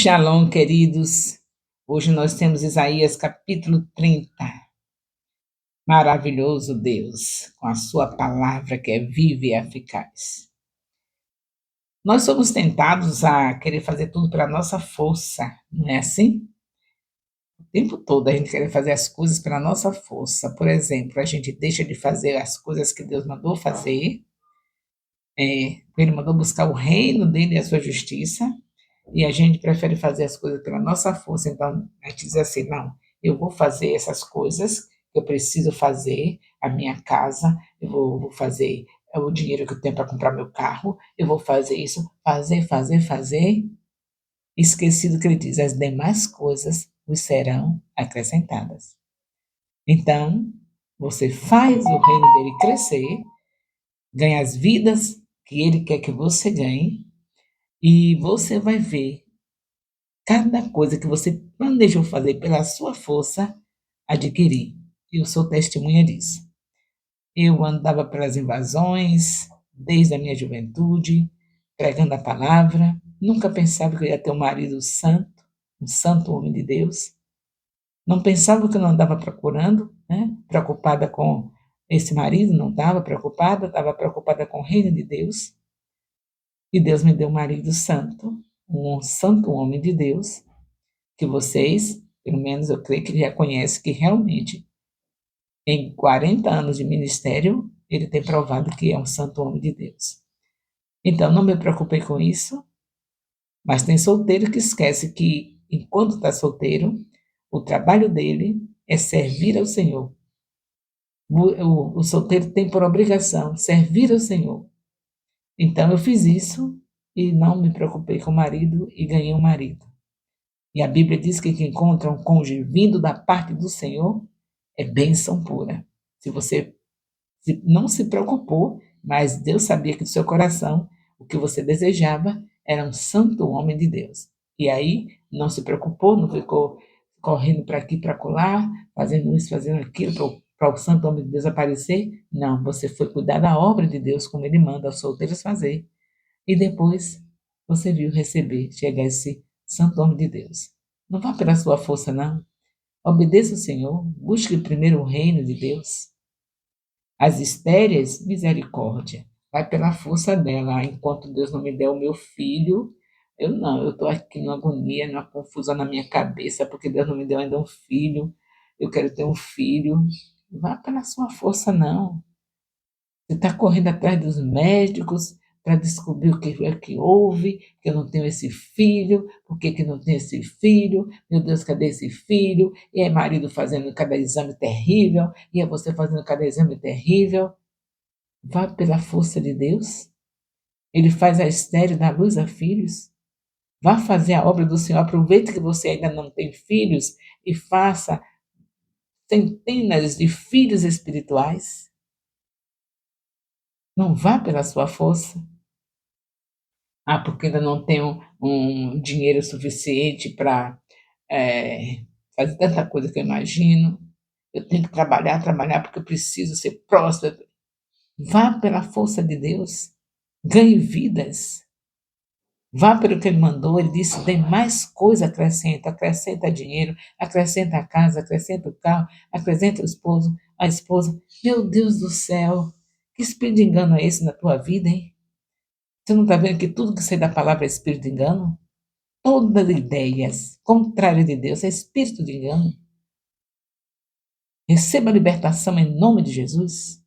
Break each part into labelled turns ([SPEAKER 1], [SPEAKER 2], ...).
[SPEAKER 1] Shalom, queridos. Hoje nós temos Isaías capítulo 30. Maravilhoso Deus, com a sua palavra que é viva e eficaz. Nós somos tentados a querer fazer tudo pela nossa força, não é assim? O tempo todo a gente quer fazer as coisas pela nossa força. Por exemplo, a gente deixa de fazer as coisas que Deus mandou fazer. Ele mandou buscar o reino dele e a sua justiça. E a gente prefere fazer as coisas pela nossa força. Então, a gente diz assim: não, eu vou fazer essas coisas que eu preciso fazer, a minha casa, eu vou fazer o dinheiro que eu tenho para comprar meu carro, eu vou fazer isso, fazer. Esquecido que ele diz: as demais coisas vos serão acrescentadas. Então, você faz o reino dele crescer, ganha as vidas que ele quer que você ganhe, e você vai ver cada coisa que você planejou fazer pela sua força, adquirir. E eu sou testemunha disso. Eu andava pelas invasões, desde a minha juventude, pregando a palavra. Nunca pensava que eu ia ter um marido santo, um santo homem de Deus. Não pensava que eu não andava procurando, né? Preocupada com esse marido, não estava preocupada com o reino de Deus. E Deus me deu um marido santo, um santo homem de Deus, que vocês, pelo menos eu creio que já conhecem, que realmente, em 40 anos de ministério, ele tem provado que é um santo homem de Deus. Então, não me preocupei com isso, mas tem solteiro que esquece que, enquanto está solteiro, o trabalho dele é servir ao Senhor. O solteiro tem por obrigação servir ao Senhor. Então, eu fiz isso e não me preocupei com o marido e ganhei um marido. E a Bíblia diz que quem encontra um cônjuge vindo da parte do Senhor é bênção pura. Se você não se preocupou, mas Deus sabia que do seu coração o que você desejava era um santo homem de Deus. E aí não se preocupou, não ficou correndo para aqui, para colar, fazendo isso, fazendo aquilo, para o santo homem de Deus aparecer. Não, você foi cuidar da obra de Deus, como ele manda aos solteiros fazer. E depois você viu receber, chegar esse santo homem de Deus. Não vá pela sua força, não. Obedeça o Senhor, busque primeiro o reino de Deus. As estéreis, misericórdia. Vai pela força dela. Enquanto Deus não me der o meu filho, eu não. Eu estou aqui numa agonia, numa confusão na minha cabeça, porque Deus não me deu ainda um filho. Eu quero ter um filho. Vá pela sua força, não. Você está correndo atrás dos médicos para descobrir o que é que houve, que eu não tenho esse filho, por que que não tenho esse filho, meu Deus, cadê esse filho? E é marido fazendo cada exame terrível, e é você fazendo cada exame terrível. Vá pela força de Deus. Ele faz a estéril dar luz a filhos. Vá fazer a obra do Senhor. Aproveite que você ainda não tem filhos e faça centenas de filhos espirituais. Não vá pela sua força. Ah, porque ainda não tenho um dinheiro suficiente para fazer tanta coisa que eu imagino. Eu tenho que trabalhar, porque eu preciso ser próspero. Vá pela força de Deus. Ganhe vidas. Vá pelo que ele mandou. Ele disse: tem mais coisa, acrescenta dinheiro, acrescenta a casa, acrescenta o carro, acrescenta o esposo, a esposa. Meu Deus do céu, que espírito de engano é esse na tua vida, hein? Você não está vendo que tudo que sai da palavra é espírito de engano? Todas as ideias contrárias de Deus é espírito de engano. Receba a libertação em nome de Jesus.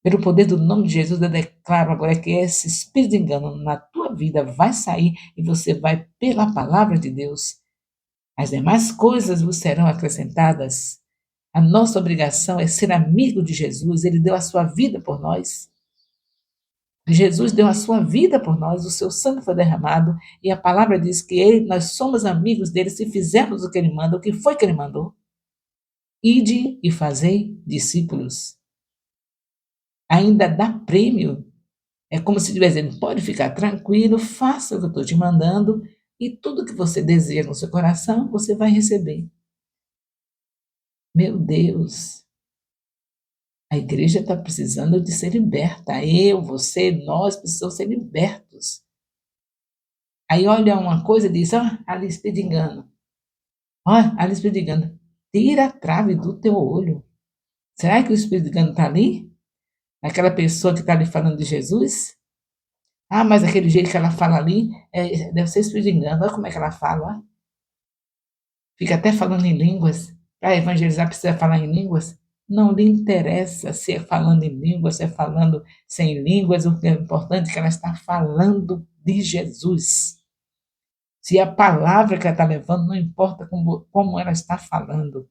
[SPEAKER 1] Pelo poder do nome de Jesus, eu declaro agora que esse espírito de engano na tua vida vai sair e você vai pela palavra de Deus. As demais coisas vos serão acrescentadas. A nossa obrigação é ser amigo de Jesus. Ele deu a sua vida por nós. Jesus deu a sua vida por nós, o seu sangue foi derramado, e a palavra diz que nós somos amigos dele se fizermos o que ele manda, o que foi que ele mandou. Ide e fazei discípulos. Ainda dá prêmio. É como se estivesse dizendo: pode ficar tranquilo, faça o que eu estou te mandando, e tudo que você deseja no seu coração, você vai receber. Meu Deus, a igreja está precisando de ser liberta. Eu, você, nós precisamos ser libertos. Aí olha uma coisa e diz, ó, ali espírito de engano. Ó, ali espírito de engano. Tira a trave do teu olho. Será que o espírito de engano está ali? Aquela pessoa que está ali falando de Jesus? Ah, mas aquele jeito que ela fala ali, deve ser espírito de engano. Olha como é que ela fala, ó. Fica até falando em línguas. Para evangelizar precisa falar em línguas? Não lhe interessa se é falando em línguas, se é falando sem línguas, o que é importante é que ela está falando de Jesus. Se a palavra que ela está levando, não importa como ela está falando.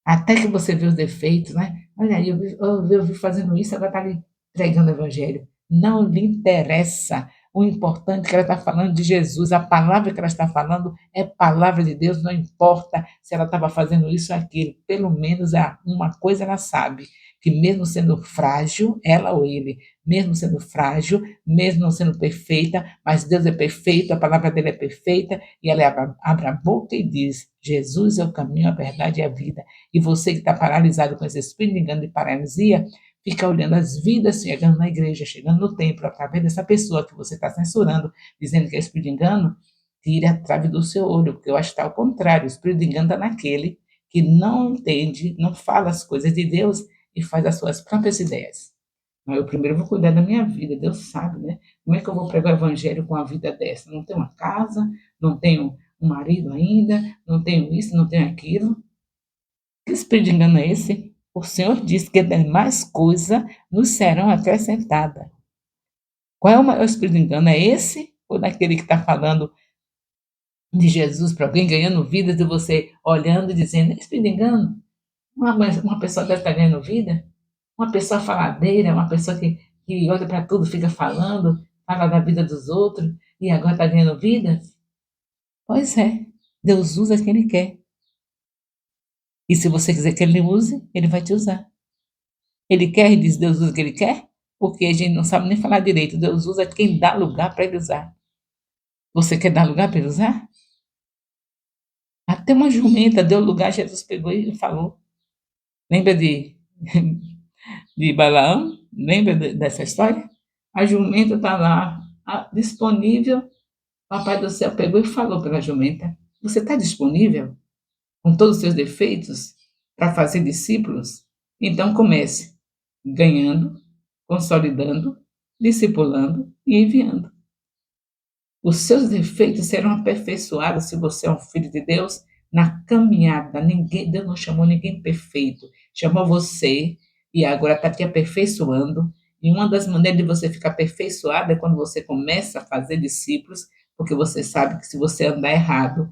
[SPEAKER 1] Até que você vê os defeitos, né? Olha aí, eu vi fazendo isso, agora está ali pregando o evangelho. Não lhe interessa. O importante é que ela está falando de Jesus. A palavra que ela está falando é palavra de Deus, não importa se ela estava fazendo isso ou aquilo. Pelo menos uma coisa ela sabe, que mesmo sendo frágil, ela ou ele, mesmo sendo frágil, mesmo não sendo perfeita, mas Deus é perfeito, a palavra dele é perfeita, e ela abre a boca e diz: Jesus é o caminho, a verdade e a vida. E você que está paralisado com esse espírito de engano de paralisia, fica olhando as vidas chegando na igreja, chegando no templo, através dessa pessoa que você está censurando, dizendo que é espírito de engano, tire a trave do seu olho, porque eu acho que está ao contrário. O espírito de engano está naquele que não entende, não fala as coisas de Deus e faz as suas próprias ideias. Mas eu primeiro vou cuidar da minha vida, Deus sabe, né? Como é que eu vou pregar o evangelho com a vida dessa? Não tenho uma casa, não tenho um marido ainda, não tenho isso, não tenho aquilo. Que espírito de engano é esse? O Senhor disse que demais coisa nos serão acrescentadas. Qual é o maior espírito de engano? É esse? Ou daquele que está falando de Jesus para alguém, ganhando vidas, e você olhando e dizendo, é espírito de engano? Uma pessoa deve estar ganhando vida? Uma pessoa faladeira, uma pessoa que olha para tudo, fica falando, fala da vida dos outros, e agora está ganhando vida? Pois é, Deus usa quem Ele quer. E se você quiser que Ele use, Ele vai te usar. Ele quer e diz Deus usa o que ele quer, porque a gente não sabe nem falar direito. Deus usa quem dá lugar para ele usar. Você quer dar lugar para ele usar? Até uma jumenta deu lugar, Jesus pegou e falou. Lembra de Balaão? Lembra dessa história? A jumenta está lá, disponível. Papai do céu pegou e falou pela jumenta: Você está disponível, com todos os seus defeitos, para fazer discípulos? Então comece ganhando, consolidando, discipulando e enviando. Os seus defeitos serão aperfeiçoados se você é um filho de Deus na caminhada. Deus não chamou ninguém perfeito, chamou você e agora está te aperfeiçoando. E uma das maneiras de você ficar aperfeiçoado é quando você começa a fazer discípulos, porque você sabe que se você andar errado,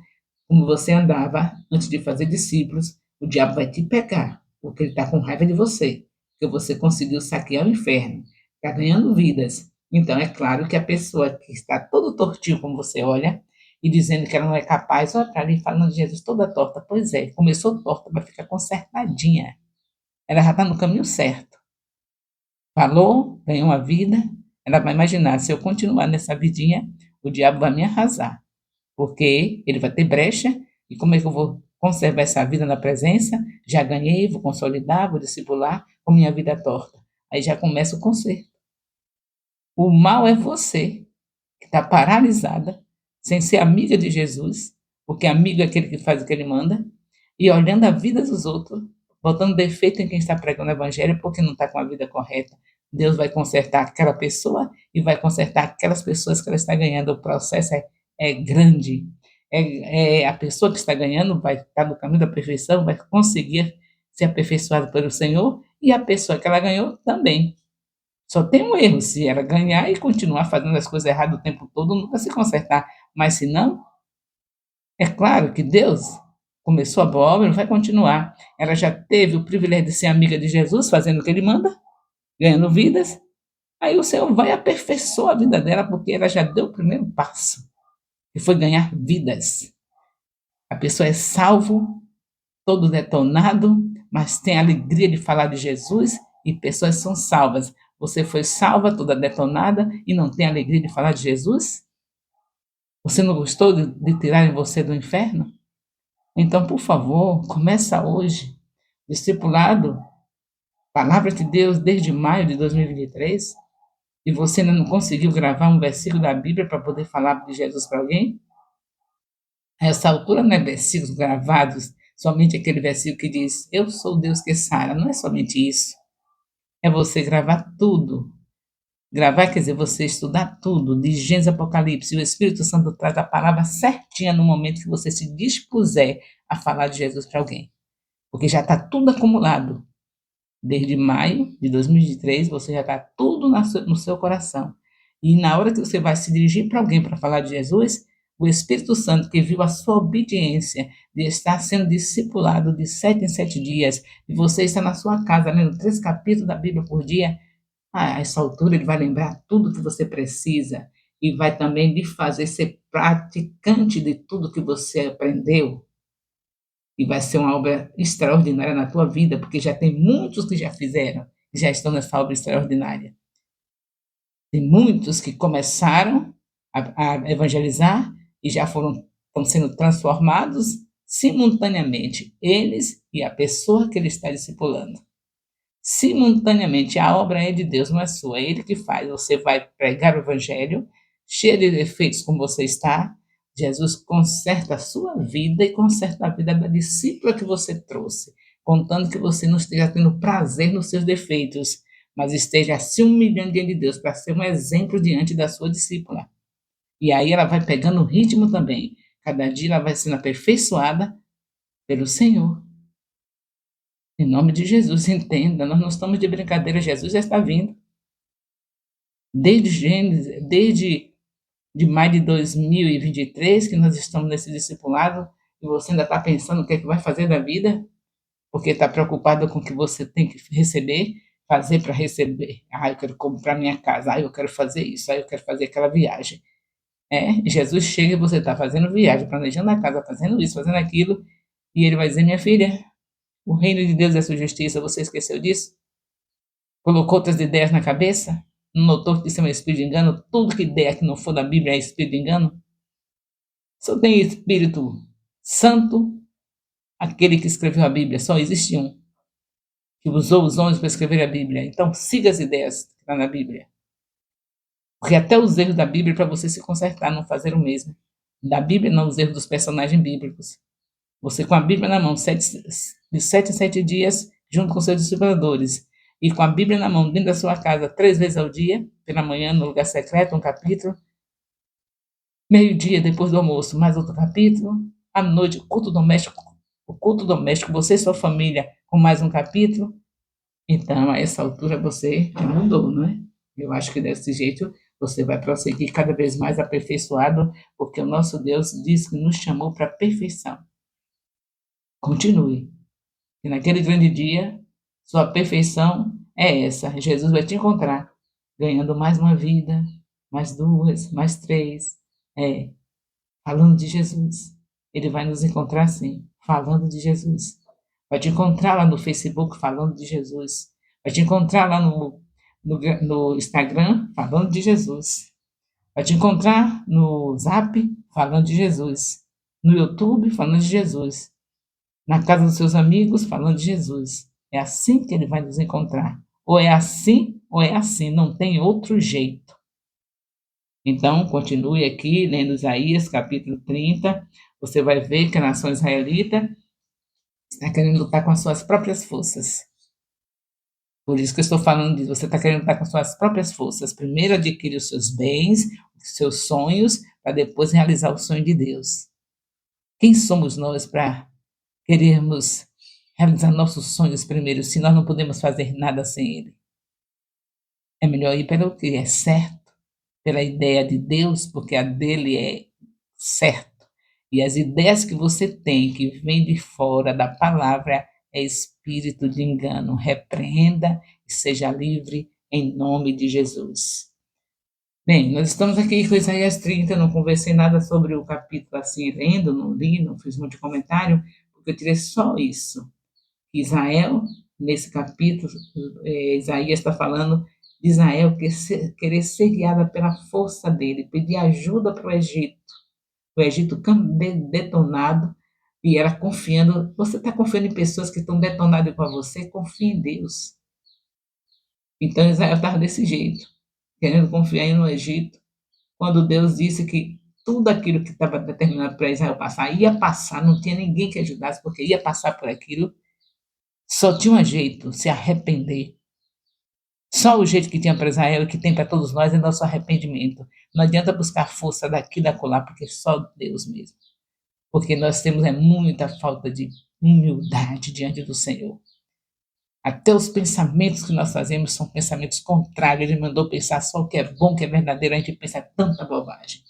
[SPEAKER 1] como você andava antes de fazer discípulos, o diabo vai te pegar, porque ele está com raiva de você, porque você conseguiu saquear o inferno, está ganhando vidas. Então, é claro que a pessoa que está todo tortinho, como você olha, e dizendo que ela não é capaz, olha para ali falando de Jesus toda torta. Pois é, começou torta, vai ficar consertadinha. Ela já está no caminho certo. Falou, ganhou uma vida, ela vai imaginar, se eu continuar nessa vidinha, o diabo vai me arrasar, porque ele vai ter brecha, e como é que eu vou conservar essa vida na presença? Já ganhei, vou consolidar, vou discipular com minha vida torta. Aí já começa o conserto. O mal é você, que está paralisada, sem ser amiga de Jesus, porque amigo é aquele que faz o que ele manda, e olhando a vida dos outros, botando defeito em quem está pregando o evangelho porque não está com a vida correta. Deus vai consertar aquela pessoa e vai consertar aquelas pessoas que ela está ganhando. O processo é grande. A pessoa que está ganhando vai estar no caminho da perfeição, vai conseguir ser aperfeiçoada pelo Senhor, e a pessoa que ela ganhou também. Só tem um erro, se ela ganhar e continuar fazendo as coisas erradas o tempo todo, não vai se consertar. Mas se não, é claro que Deus começou a boa obra e vai continuar. Ela já teve o privilégio de ser amiga de Jesus, fazendo o que ele manda, ganhando vidas. Aí o Senhor vai aperfeiçoar a vida dela, porque ela já deu o primeiro passo, que foi ganhar vidas. A pessoa é salvo, todo detonado, mas tem a alegria de falar de Jesus, e pessoas são salvas. Você foi salva, toda detonada, e não tem alegria de falar de Jesus? Você não gostou de tirarem você do inferno? Então, por favor, começa hoje. Discipulado, Palavra de Deus, desde maio de 2023. E você ainda não conseguiu gravar um versículo da Bíblia para poder falar de Jesus para alguém? A essa altura não é versículos gravados, somente aquele versículo que diz: Eu sou o Deus que sara. Não é somente isso. É você gravar tudo. Gravar quer dizer você estudar tudo, de Gênesis a Apocalipse, e o Espírito Santo traz a palavra certinha no momento que você se dispuser a falar de Jesus para alguém. Porque já está tudo acumulado. Desde maio de 2023, você já está tudo no seu coração. E na hora que você vai se dirigir para alguém para falar de Jesus, o Espírito Santo, que viu a sua obediência de estar sendo discipulado de 7 em 7 dias, e você está na sua casa lendo 3 capítulos da Bíblia por dia, a essa altura ele vai lembrar tudo que você precisa e vai também lhe fazer ser praticante de tudo que você aprendeu. E vai ser uma obra extraordinária na tua vida, porque já tem muitos que já fizeram, que já estão nessa obra extraordinária. Tem muitos que começaram a evangelizar e já estão sendo transformados simultaneamente, eles e a pessoa que ele está discipulando. Simultaneamente, a obra é de Deus, não é sua, é Ele que faz. Você vai pregar o Evangelho, cheio de defeitos como você está. Jesus conserta a sua vida e conserta a vida da discípula que você trouxe, contando que você não esteja tendo prazer nos seus defeitos, mas esteja se humilhando diante de Deus para ser um exemplo diante da sua discípula. E aí ela vai pegando o ritmo também. Cada dia ela vai sendo aperfeiçoada pelo Senhor. Em nome de Jesus, entenda, nós não estamos de brincadeira, Jesus já está vindo. Desde Gênesis, desde de maio de 2023, que nós estamos nesse discipulado, e você ainda está pensando o que é que vai fazer da vida, porque está preocupado com o que você tem que receber, fazer para receber. Ah, eu quero comprar minha casa, ah, eu quero fazer isso, ah, eu quero fazer aquela viagem. Jesus chega e você está fazendo viagem, planejando a casa, fazendo isso, fazendo aquilo, e ele vai dizer, minha filha, o reino de Deus é a sua justiça, você esqueceu disso? Colocou outras ideias na cabeça? Não notou que isso é um espírito de engano? Tudo que ideia que não for da Bíblia é espírito de engano? Só tem Espírito Santo, aquele que escreveu a Bíblia, só existe um, que usou os homens para escrever a Bíblia. Então siga as ideias que estão na Bíblia. Porque até os erros da Bíblia, para você se consertar, não fazer o mesmo. Da Bíblia, não os erros dos personagens bíblicos. Você com a Bíblia na mão, de 7 em 7 dias, junto com seus discipuladores, e com a Bíblia na mão, dentro da sua casa, 3 vezes ao dia, pela manhã, no lugar secreto, um capítulo, meio-dia, depois do almoço, mais outro capítulo, à noite, o culto doméstico, você e sua família, com mais um capítulo. Então, a essa altura, você já mudou, não é? Eu acho que desse jeito você vai prosseguir cada vez mais aperfeiçoado, porque o nosso Deus diz que nos chamou para a perfeição. Continue. E naquele grande dia, sua perfeição é essa. Jesus vai te encontrar, ganhando mais uma vida, mais duas, mais três. Falando de Jesus. Ele vai nos encontrar sim, falando de Jesus. Vai te encontrar lá no Facebook falando de Jesus. Vai te encontrar lá no Instagram falando de Jesus. Vai te encontrar no Zap falando de Jesus. No YouTube falando de Jesus. Na casa dos seus amigos falando de Jesus. É assim que ele vai nos encontrar. Ou é assim, não tem outro jeito. Então, continue aqui lendo Isaías, capítulo 30. Você vai ver que a nação israelita está querendo lutar com as suas próprias forças. Por isso que eu estou falando disso. Você está querendo lutar com as suas próprias forças. Primeiro adquirir os seus bens, os seus sonhos, para depois realizar o sonho de Deus. Quem somos nós para querermos realizar nossos sonhos primeiro, se nós não podemos fazer nada sem ele? É melhor ir pelo que é certo, pela ideia de Deus, porque a dele é certo. E as ideias que você tem, que vêm de fora da palavra, é espírito de engano. Repreenda e seja livre em nome de Jesus. Bem, nós estamos aqui com Isaías 30, não conversei nada sobre o capítulo assim, lendo, não li, não fiz muito comentário, porque eu tirei só isso. Israel, nesse capítulo, Isaías está falando de Israel querer ser guiada pela força dele, pedir ajuda para o Egito detonado, e ela confiando. Você está confiando em pessoas que estão detonadas com você? Confie em Deus. Então Israel estava desse jeito, querendo confiar no Egito, quando Deus disse que tudo aquilo que estava determinado para Israel passar, ia passar, não tinha ninguém que ajudasse, porque ia passar por aquilo, só tinha um jeito, se arrepender. Só o jeito que tinha para Israel, que tem para todos nós, é nosso arrependimento. Não adianta buscar força daqui e da colar, porque só Deus mesmo. Porque nós temos muita falta de humildade diante do Senhor. Até os pensamentos que nós fazemos são pensamentos contrários. Ele mandou pensar só o que é bom, o que é verdadeiro, a gente pensa tanta bobagem.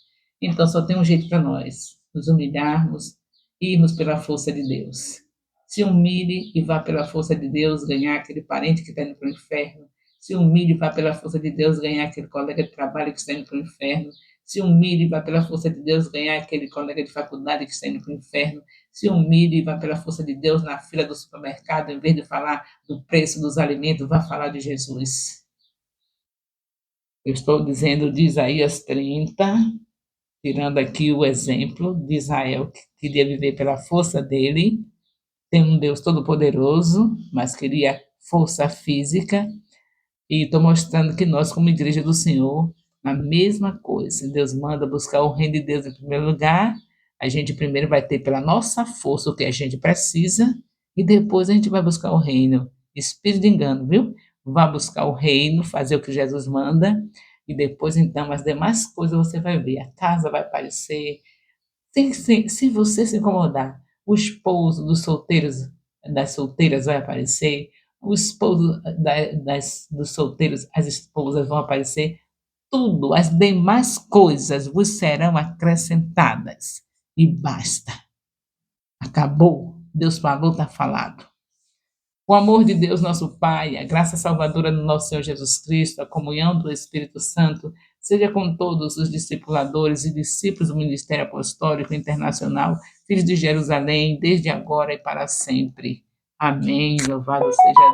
[SPEAKER 1] Então só tem um jeito para nós, nos humilharmos e irmos pela força de Deus. Se humilhe e vá pela força de Deus ganhar aquele parente que está indo para o inferno. Se humilhe e vá pela força de Deus ganhar aquele colega de trabalho que está indo para o inferno. Se humilhe e vá pela força de Deus ganhar aquele colega de faculdade que está indo para o inferno. Se humilhe e vá pela força de Deus na fila do supermercado, em vez de falar do preço dos alimentos, vá falar de Jesus. Eu estou dizendo de Isaías 30, tirando aqui o exemplo de Israel, que queria viver pela força dele, tem um Deus todo-poderoso, mas queria força física, e estou mostrando que nós, como igreja do Senhor, a mesma coisa. Deus manda buscar o reino de Deus em primeiro lugar, a gente primeiro vai ter pela nossa força o que a gente precisa, e depois a gente vai buscar o reino. Espírito de engano, viu? Vá buscar o reino, fazer o que Jesus manda, e depois, então, as demais coisas você vai ver. A casa vai aparecer. Se você se incomodar, o esposo dos solteiros, das solteiras vai aparecer, o esposo dos solteiros, as esposas vão aparecer, tudo, as demais coisas vos serão acrescentadas. E basta. Acabou. Deus falou, está falado. O amor de Deus, nosso Pai, a graça salvadora do nosso Senhor Jesus Cristo, a comunhão do Espírito Santo, seja com todos os discipuladores e discípulos do Ministério Apostólico Internacional, filhos de Jerusalém, desde agora e para sempre. Amém. Louvado seja Deus.